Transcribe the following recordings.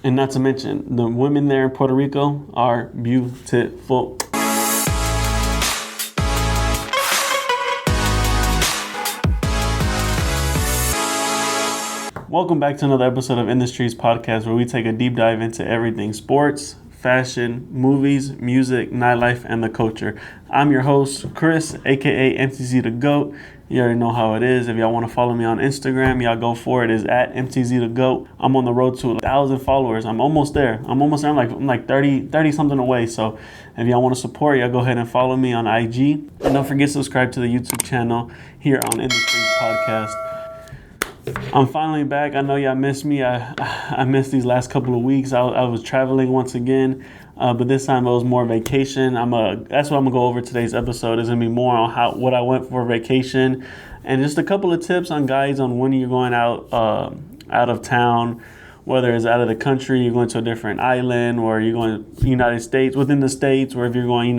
And not to mention, the women there in Puerto Rico are beautiful. Welcome back to another episode of Industries Podcast, where we take a deep dive into everything sports, fashion, movies, music, nightlife, and the culture. I'm your host, Chris, aka MTZ the GOAT. You already know how it is. If y'all want to follow me on Instagram, y'all go for it. It's at MTZ the GOAT. I'm on the road to 1,000 followers. I'm almost there. I'm like 30 something away. So if y'all want to support, y'all go ahead and follow me on IG. And don't forget to subscribe to the YouTube channel here on Industries Podcast. I'm finally back. I know y'all missed me. I missed these last couple of weeks. I was traveling once again, but this time it was more vacation. That's what I'm gonna go over today's episode. Is gonna be more on what I went for vacation, and just a couple of tips on guides on when you're going out of town, whether it's out of the country, you're going to a different island, or you're going to the United States, within the States, or if you're going,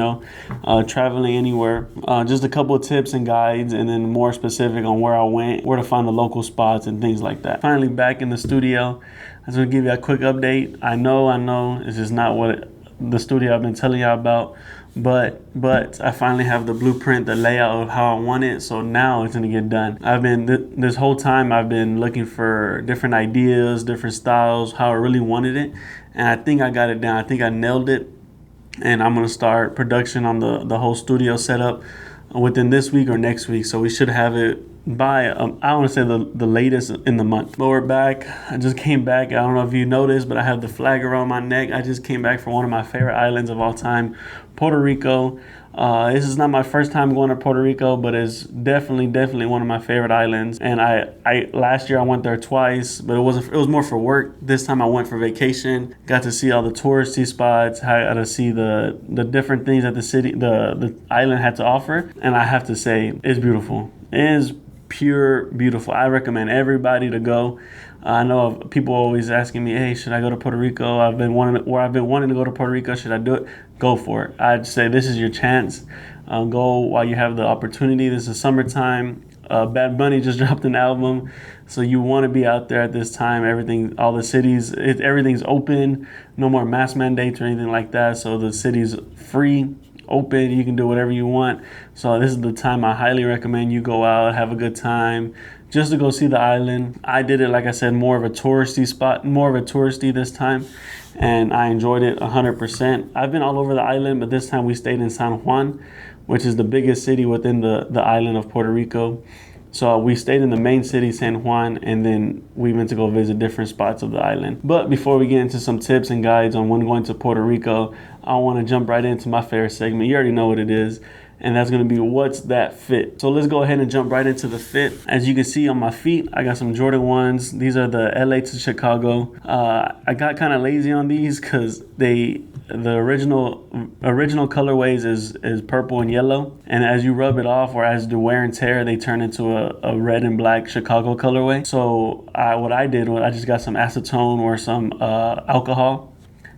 traveling anywhere. Just a couple of tips and guides, and then more specific on where I went, where to find the local spots and things like that. Finally back in the studio. I just want to give you a quick update. I know, this is not the studio I've been telling y'all about, but I finally have the blueprint, the layout of how I want it, so now it's gonna get done. This whole time I've been looking for different ideas, different styles, how I really wanted it, and I think I got it down. I think I nailed it, and I'm gonna start production on the whole studio setup within this week or next week, so we should have it by I want to say the latest in the month. But we're back. I just came back. I don't know if you noticed, but I have the flag around my neck. I just came back from one of my favorite islands of all time, Puerto Rico. This is not my first time going to Puerto Rico, but it's definitely one of my favorite islands. And I last year I went there twice, but it was more for work. This time I went for vacation. Got to see all the touristy spots. I got to see the different things that the island had to offer. And I have to say, it's beautiful. It is pure beautiful. I recommend everybody to go. I know people always asking me, hey, should I go to Puerto Rico? I've been wanting to go to Puerto Rico. Should I do it? Go for it. I'd say this is your chance. Go while you have the opportunity. This is summertime. Bad Bunny just dropped an album, so you want to be out there at this time. All the cities, everything's open. No more mask mandates or anything like that. So the city's free, open. You can do whatever you want. So this is the time I highly recommend you go out, have a good time, just to go see the island. I did it, like I said, more of a touristy this time, and I enjoyed it 100%. I've been all over the island, but this time we stayed in San Juan, which is the biggest city within the island of Puerto Rico. So we stayed in the main city, San Juan, and then we went to go visit different spots of the island. But before we get into some tips and guides on when going to Puerto Rico, I want to jump right into my favorite segment. You already know what it is, and that's going to be What's That Fit? So let's go ahead and jump right into the fit. As you can see on my feet, I got some Jordan 1s. These are the LA to Chicago. I got kind of lazy on these because the original colorways is purple and yellow, and as you rub it off or as the wear and tear, they turn into a red and black Chicago colorway. So what I did was I just got some acetone or some alcohol,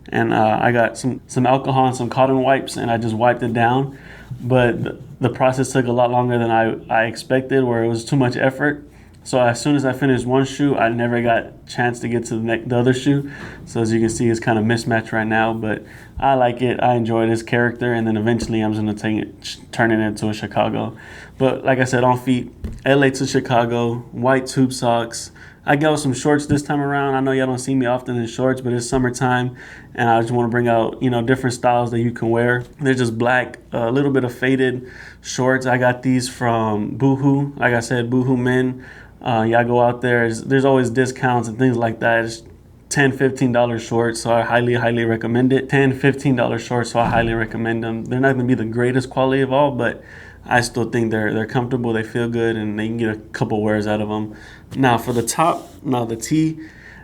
and I got some alcohol and some cotton wipes, and I just wiped it down. But the process took a lot longer than I expected, where it was too much effort. So as soon as I finished one shoe, I never got a chance to get to the other shoe. So as you can see, it's kind of mismatched right now, but I like it. I enjoy this character, and then eventually I'm going to turn it into a Chicago. But like I said, on feet, LA to Chicago, white tube socks. I got some shorts this time around. I know y'all don't see me often in shorts, but it's summertime, and I just want to bring out, different styles that you can wear. They're just black, a little bit of faded shorts. I got these from Boohoo. Like I said, Boohoo Men. Y'all go out there. There's always discounts and things like that. It's $10, $15 shorts, so I highly recommend it. $10, $15 shorts, so I highly recommend them. They're not going to be the greatest quality of all, but I still think they're comfortable, they feel good, and they can get a couple wears out of them. Now for the top, the tee,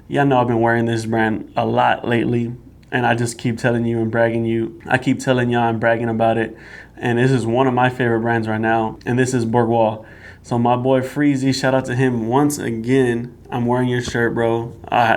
y'all know I've been wearing this brand a lot lately, and I just keep telling you and bragging you. I keep telling y'all and bragging about it, and this is one of my favorite brands right now, and this is Bourgois. So my boy Freezy, shout out to him once again. I'm wearing your shirt, bro.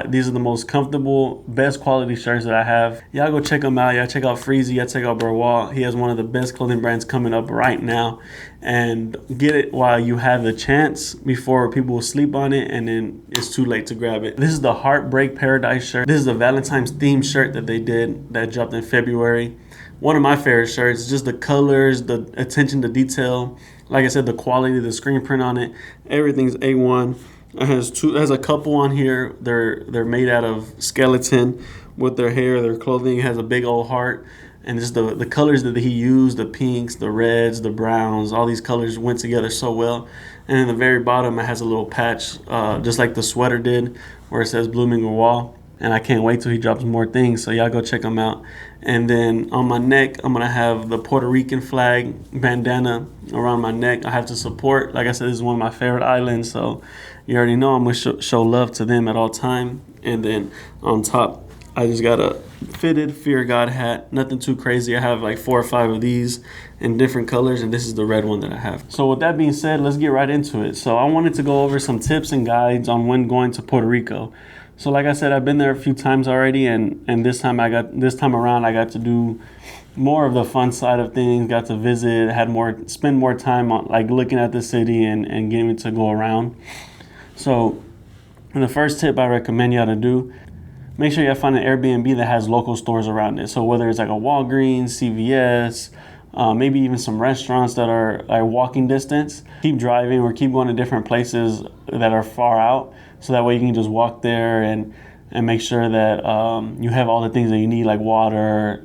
These are the most comfortable, best quality shirts that I have. Y'all go check them out. Y'all check out Freezy. Y'all check out Burwall. He has one of the best clothing brands coming up right now. And get it while you have the chance before people will sleep on it and then it's too late to grab it. This is the Heartbreak Paradise shirt. This is the Valentine's themed shirt that they did that dropped in February. One of my favorite shirts, just the colors, the attention to detail. Like I said, the quality, the screen print on it, everything's A1. It has a couple on here. They're made out of skeleton with their hair, their clothing. It has a big old heart. And just the colors that he used, the pinks, the reds, the browns, all these colors went together so well. And in the very bottom, it has a little patch, just like the sweater did, where it says Blooming Wall. And I can't wait till he drops more things, so y'all go check them out. And then on my neck, I'm going to have the Puerto Rican flag bandana around my neck. I have to support. Like I said, this is one of my favorite islands, so you already know I'm going to show love to them at all time. And then on top, I just got a fitted Fear God hat. Nothing too crazy. I have like 4 or 5 of these in different colors, and this is the red one that I have. So with that being said, let's get right into it. So I wanted to go over some tips and guides on when going to Puerto Rico. So like I said, I've been there a few times already, and this time around I got to do more of the fun side of things, got to visit, spend more time on like looking at the city and getting to go around. So the first tip I recommend y'all to do, make sure y'all find an Airbnb that has local stores around it. So whether it's like a Walgreens, CVS, maybe even some restaurants that are like walking distance, keep driving or keep going to different places that are far out. So that way you can just walk there and make sure that you have all the things that you need, like water,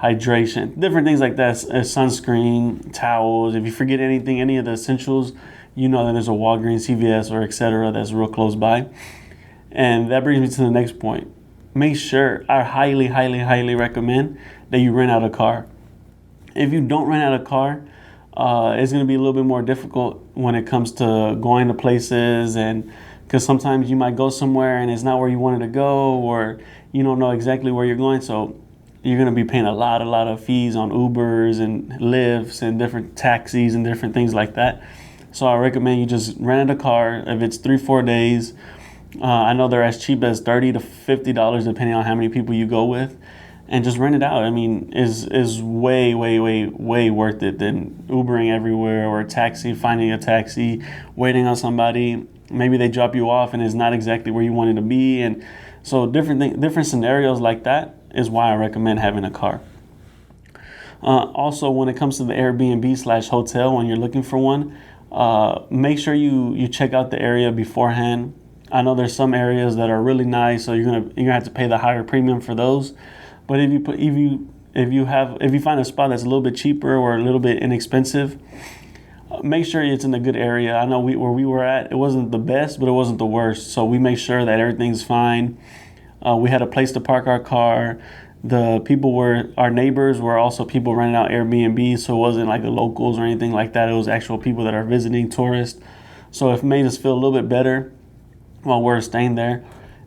hydration, different things like that, sunscreen, towels. If you forget anything, any of the essentials, you know that there's a Walgreens, CVS, or etc. that's real close by. And that brings me to the next point. Make sure, I highly, highly, highly recommend that you rent out a car. If you don't rent out a car, it's going to be a little bit more difficult when it comes to going to places, and because sometimes you might go somewhere and it's not where you wanted to go, or you don't know exactly where you're going. So you're going to be paying a lot of fees on Ubers and Lyfts and different taxis and different things like that. So I recommend you just rent a car. If it's 3-4 days, I know they're as cheap as $30 to $50 depending on how many people you go with, and just rent it out. I mean, is way worth it than Ubering everywhere or finding a taxi, waiting on somebody. Maybe they drop you off and it's not exactly where you wanted to be. And so different scenarios like that is why I recommend having a car. Also, when it comes to the Airbnb/hotel, when you're looking for one, make sure you check out the area beforehand. I know there's some areas that are really nice, so you're gonna have to pay the higher premium for those. But if you find a spot that's a little bit cheaper or a little bit inexpensive, make sure it's in a good area. I know where we were at, it wasn't the best, but it wasn't the worst. So we make sure that everything's fine. We had a place to park our car. Our neighbors were also people renting out Airbnb, so it wasn't like the locals or anything like that. It was actual people that are visiting, tourists. So it made us feel a little bit better while we're staying there.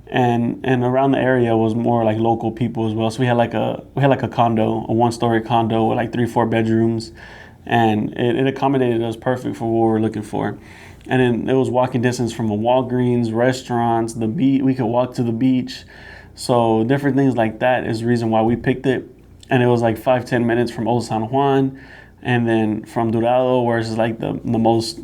And around the area was more like local people as well. So we had like a condo, a 1-story condo with like 3-4 bedrooms. And it accommodated us perfect for what we were looking for. And then it was walking distance from a Walgreens, restaurants, the beach. We could walk to the beach. So different things like that is the reason why we picked it. And it was like 5-10 minutes from Old San Juan, and then from Dorado, where it's like the most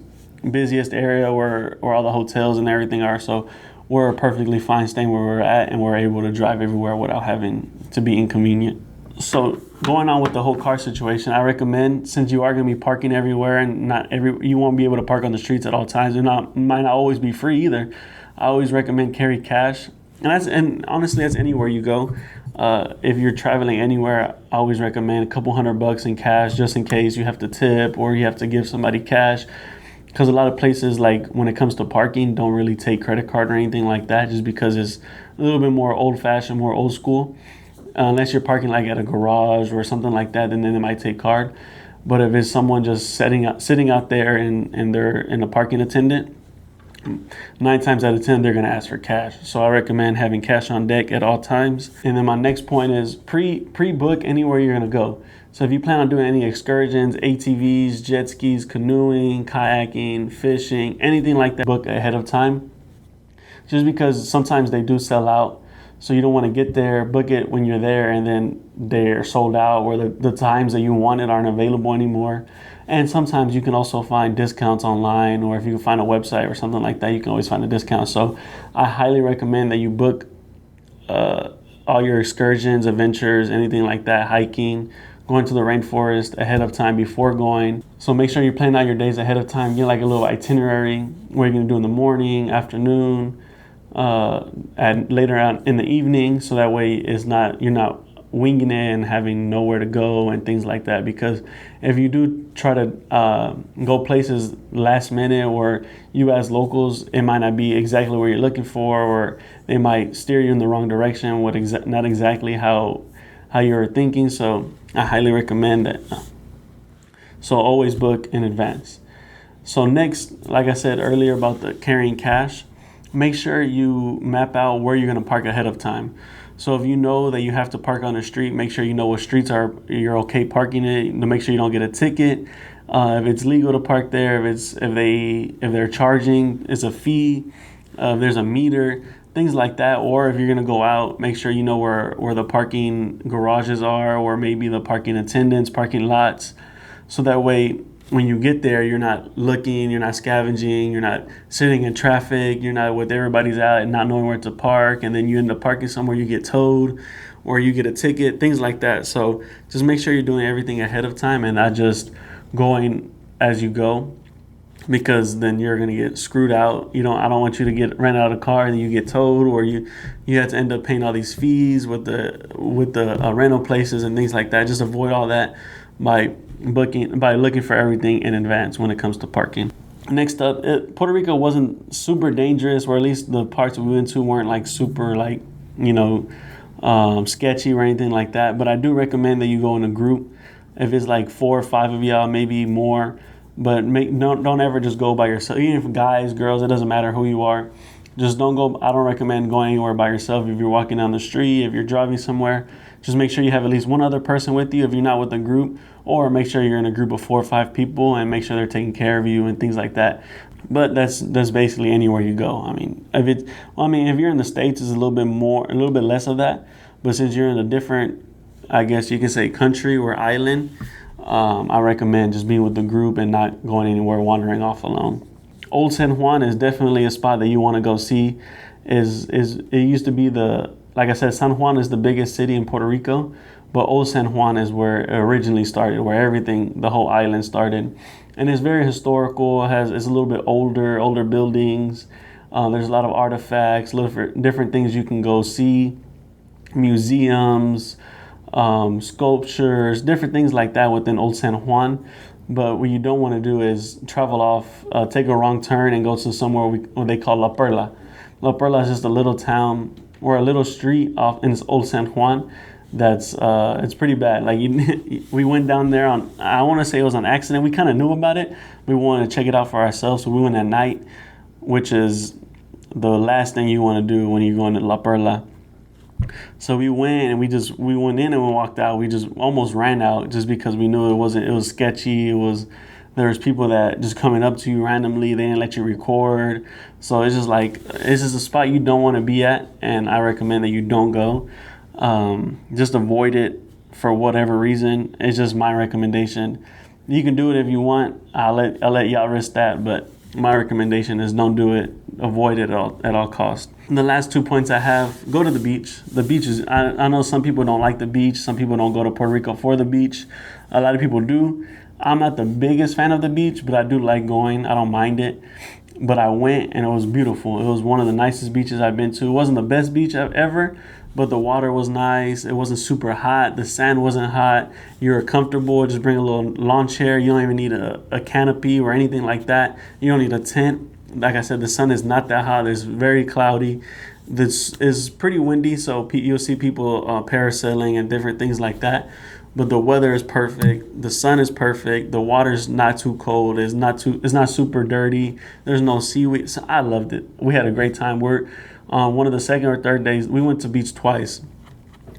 busiest area where all the hotels and everything are. So we're perfectly fine staying where we're at, and we're able to drive everywhere without having to be inconvenient. So going on with the whole car situation, I recommend, since you are going to be parking everywhere and you won't be able to park on the streets at all times. It might not always be free either. I always recommend carry cash. And honestly, that's anywhere you go. If you're traveling anywhere, I always recommend a couple $100 in cash, just in case you have to tip or you have to give somebody cash. Because a lot of places, like when it comes to parking, don't really take credit card or anything like that, just because it's a little bit more old-fashioned, more old school. Unless you're parking like at a garage or something like that, then they might take card. But if it's someone just sitting out there and they're in a parking attendant, 9 times out of 10 they're going to ask for cash. So I recommend having cash on deck at all times. And then my next point is pre-book anywhere you're going to go. So if you plan on doing any excursions, ATVs, jet skis, canoeing, kayaking, fishing, anything like that, book ahead of time. just because sometimes they do sell out. So you don't want to get there, book it when you're there, and then they're sold out, or the times that you wanted aren't available anymore. And sometimes you can also find discounts online, or if you can find a website or something like that, you can always find a discount. So I highly recommend that you book all your excursions, adventures, anything like that, hiking, going to the rainforest ahead of time before going. So make sure you plan out your days ahead of time. Get like a little itinerary, what you're gonna do in the morning, afternoon, and later on in the evening. So that way you're not winging it and having nowhere to go and things like that. Because if you do try to go places last minute, or you as locals, it might not be exactly where you're looking for, or they might steer you in the wrong direction with not exactly how you're thinking. So I highly recommend that. So always book in advance. So next, like I said earlier about the carrying cash, make sure you map out where you're going to park ahead of time. So if you know that you have to park on the street, make sure you know what streets you're okay parking it, to make sure you don't get a ticket. If it's legal to park there, if they're charging, it's a fee. If there's a meter, things like that. Or if you're gonna go out, make sure you know where the parking garages are, or maybe the parking attendants, parking lots. So that way, when you get there, you're not looking, you're not scavenging, you're not sitting in traffic, you're not with everybody's out and not knowing where to park, and then you end up parking somewhere, you get towed, or you get a ticket, things like that. So just make sure you're doing everything ahead of time and not just going as you go, because then you're gonna get screwed out. I don't want you to get rent out a car and then you get towed, or you have to end up paying all these fees with the rental places and things like that. Just avoid all that by looking for everything in advance when it comes to parking. Next up, Puerto Rico wasn't super dangerous, or at least the parts we went to weren't like super sketchy or anything like that. But I do recommend that you go in a group. If it's like 4 or 5 of y'all, maybe more, but don't ever just go by yourself. Even if guys, girls, it doesn't matter who you are. Just don't go. I don't recommend going anywhere by yourself. If you're walking down the street, if you're driving somewhere, just make sure you have at least one other person with you if you're not with a group, or make sure you're in a group of 4 or 5 people and make sure they're taking care of you and things like that. But that's basically anywhere you go. If you're in the States, it's a little bit less of that. But since you're in a different, I guess you can say, country or island, I recommend just being with the group and not going anywhere, wandering off alone. Old San Juan is definitely a spot that you want to go see. It used to be like I said, San Juan is the biggest city in Puerto Rico, but Old San Juan is where it originally started, where the whole island started. And it's very historical. It's a little bit older buildings. There's a lot of artifacts, different things you can go see, museums, sculptures, different things like that within Old San Juan. But what you don't want to do is travel off, take a wrong turn and go to somewhere what they call La Perla. La Perla is just a little town or a little street off in Old San Juan. That's it's pretty bad. Like we went down there I want to say it was on accident. We kind of knew about it. We wanted to check it out for ourselves, so we went at night, which is the last thing you want to do when you're going to La Perla. So we went and we went in and we walked out. We just almost ran out just because we knew it was sketchy. There was people that just coming up to you randomly. They didn't let you record. So it's just a spot you don't want to be at, and I recommend that you don't go. Just avoid it for whatever reason. It's just my recommendation. You can do it if you want. I'll let y'all risk that, but my recommendation is don't do it. Avoid it at all costs. And the last 2 points I have: go to the beach. The beach is. I know some people don't like the beach. Some people don't go to Puerto Rico for the beach. A lot of people do. I'm not the biggest fan of the beach, but I do like going. I don't mind it. But I went and it was beautiful. It was one of the nicest beaches I've been to. It wasn't the best beach I've ever, but the water was nice. It wasn't super hot. The sand wasn't hot. You were comfortable. Just bring a little lawn chair. You don't even need a canopy or anything like that. You don't need a tent. Like I said, the sun is not that hot. It's very cloudy. This is pretty windy, so you'll see people parasailing and different things like that. But the weather is perfect. The sun is perfect. The water's not too cold. It's not super dirty. There's no seaweed. So I loved it. We had a great time. We're one of the second or third days. We went to beach twice.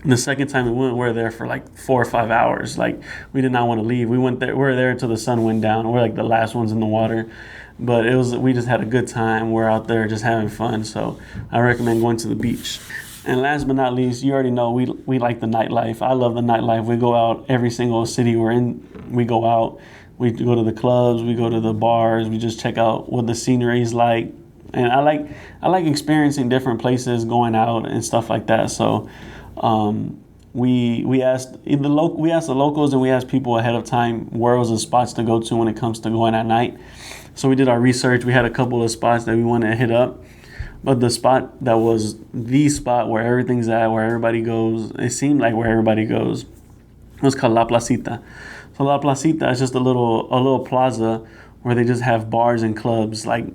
And the second time we were there for like 4 or 5 hours. Like we did not want to leave. We were there until the sun went down. We're like the last ones in the water. but we just had a good time. We're out there just having fun. So I recommend going to the beach. And last but not least, you already know we like the nightlife. I love the nightlife. We go out every single city we're in. We go out. We go to the clubs. We go to the bars. We just check out what the scenery is like. And I like experiencing different places, going out and stuff like that. So we asked the locals and we asked people ahead of time where was the spots to go to when it comes to going at night. So we did our research. We had a couple of spots that we wanted to hit up. But the spot that was the spot where everything's at, where everybody goes, it seemed like where everybody goes, it was called La Placita. So La Placita is just a little plaza where they just have bars and clubs, like,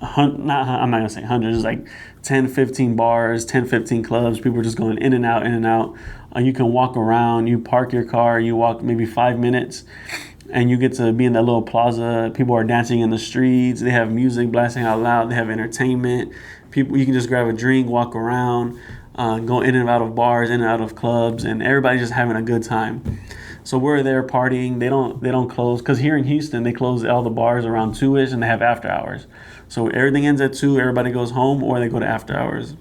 I'm not going to say hundreds, like 10, 15 bars, 10, 15 clubs. People are just going in and out, in and out. You can walk around, you park your car, you walk maybe 5 minutes, and you get to be in that little plaza. People are dancing in the streets. They have music blasting out loud. They have entertainment. People, you can just grab a drink, walk around, go in and out of bars, in and out of clubs, and everybody's just having a good time. So we're there partying. They don't close, because here in Houston they close all the bars around 2ish and they have after hours. So everything ends at 2. Everybody goes home or they go to after hours.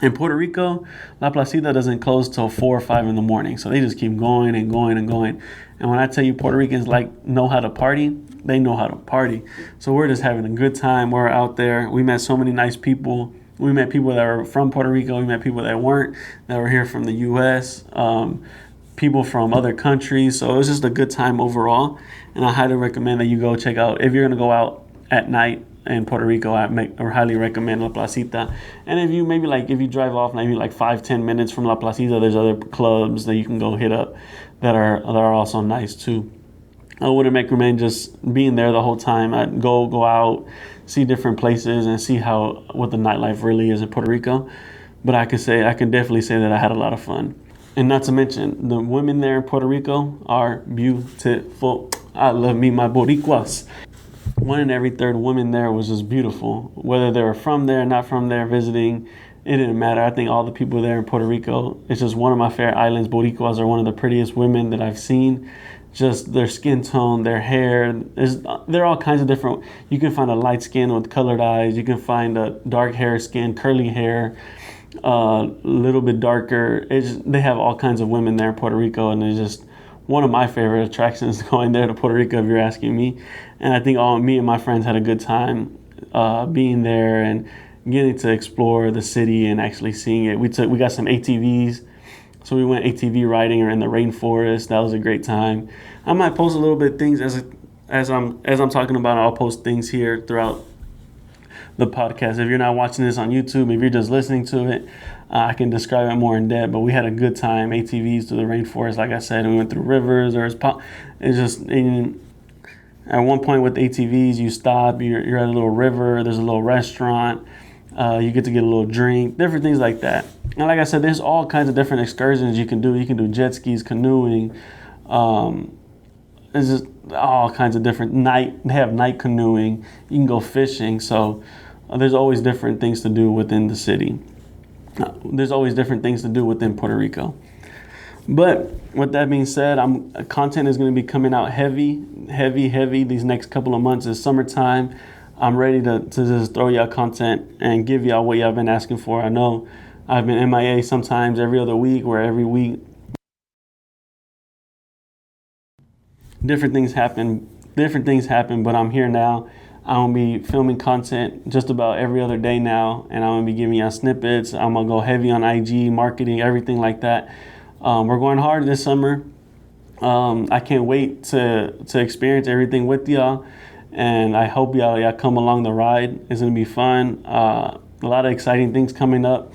In Puerto Rico, La Placita doesn't close till 4 or 5 in the morning. So they just keep going and going and going. And when I tell you Puerto Ricans know how to party, they know how to party. So we're just having a good time. We're out there. We met so many nice people. We met people that were from Puerto Rico. We met people that weren't, that were here from the U.S., people from other countries. So it was just a good time overall. And I highly recommend that you go check out, if you're going to go out at night in Puerto Rico, I highly recommend La Placita. And if you drive off maybe like 5-10 minutes from La Placita, there's other clubs that you can go hit up that are also nice too. I wouldn't recommend just being there the whole time. I'd go out, see different places, and see what the nightlife really is in Puerto Rico. But I can definitely say that I had a lot of fun. And not to mention, the women there in Puerto Rico are beautiful. I love me my Boricuas. 1 in every 3rd woman there was just beautiful. Whether they were from there, not from there, visiting, it didn't matter. I think all the people there in Puerto Rico, it's just one of my favorite islands. Boricuas are one of the prettiest women that I've seen. Just their skin tone, their hair, they're all kinds of different. You can find a light skin with colored eyes. You can find a dark hair skin, curly hair, a little bit darker. They have all kinds of women there in Puerto Rico, and it's just one of my favorite attractions going there to Puerto Rico, if you're asking me. And I think me and my friends had a good time being there and getting to explore the city and actually seeing it. We got some ATVs, so we went ATV riding or in the rainforest. That was a great time. I might post a little bit of things as I'm talking about. I'll post things here throughout the podcast. If you're not watching this on YouTube, if you're just listening to it, I can describe it more in depth. But we had a good time. ATVs through the rainforest, like I said, and we went through rivers. At one point with ATVs, you stop. You're at a little river. There's a little restaurant. You get to get a little drink. Different things like that. And like I said, there's all kinds of different excursions you can do. You can do jet skis, canoeing. It's just all kinds of different They have night canoeing. You can go fishing. So there's always different things to do within the city. There's always different things to do within Puerto Rico. But with that being said, content is going to be coming out heavy these next couple of months. It's summertime. I'm ready to just throw y'all content and give y'all what y'all been asking for. I know I've been MIA sometimes every other week or every week. Different things happen, but I'm here now. I'm going to be filming content just about every other day now, and I'm going to be giving y'all snippets. I'm going to go heavy on IG, marketing, everything like that. We're going hard this summer. I can't wait to experience everything with y'all, and I hope y'all come along the ride. It's going to be fun. A lot of exciting things coming up.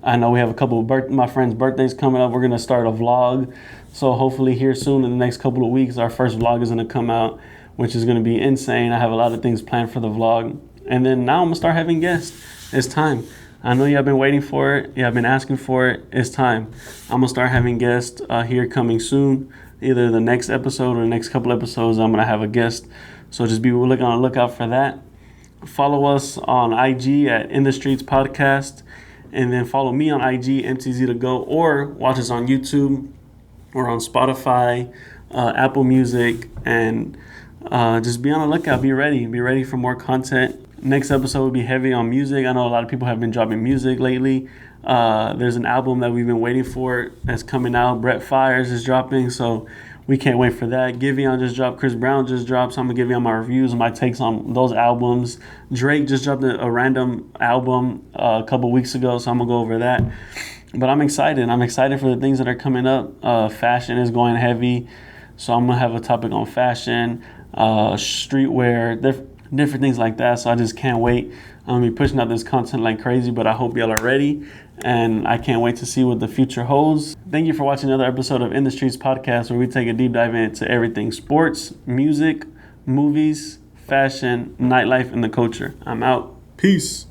I know we have a couple of my friends' birthdays coming up. We're going to start a vlog. So hopefully here soon in the next couple of weeks, our first vlog is going to come out, which is going to be insane. I have a lot of things planned for the vlog. And then now I'm going to start having guests. It's time. I know y'all been waiting for it. Y'all been asking for it. It's time. I'm going to start having guests here coming soon. Either the next episode or the next couple episodes, I'm going to have a guest. So just be looking on the lookout for that. Follow us on IG at In The Streets Podcast. And then follow me on IG, MTZ2Go, or watch us on YouTube or on Spotify, Apple Music, and just be on the lookout. Be ready. Be ready for more content. Next episode will be heavy on music. I know a lot of people have been dropping music lately. There's an album that we've been waiting for that's coming out. Brett Fires is dropping, so we can't wait for that. Giveon just dropped. Chris Brown just dropped. So I'm going to give you my reviews and my takes on those albums. Drake just dropped a random album a couple weeks ago, so I'm going to go over that. But I'm excited. I'm excited for the things that are coming up. Fashion is going heavy, so I'm going to have a topic on fashion, streetwear, different things like that. So I just can't wait. I'm going to be pushing out this content like crazy, but I hope y'all are ready. And I can't wait to see what the future holds. Thank you for watching another episode of In the Streets podcast, where we take a deep dive into everything sports, music, movies, fashion, nightlife, and the culture. I'm out. Peace.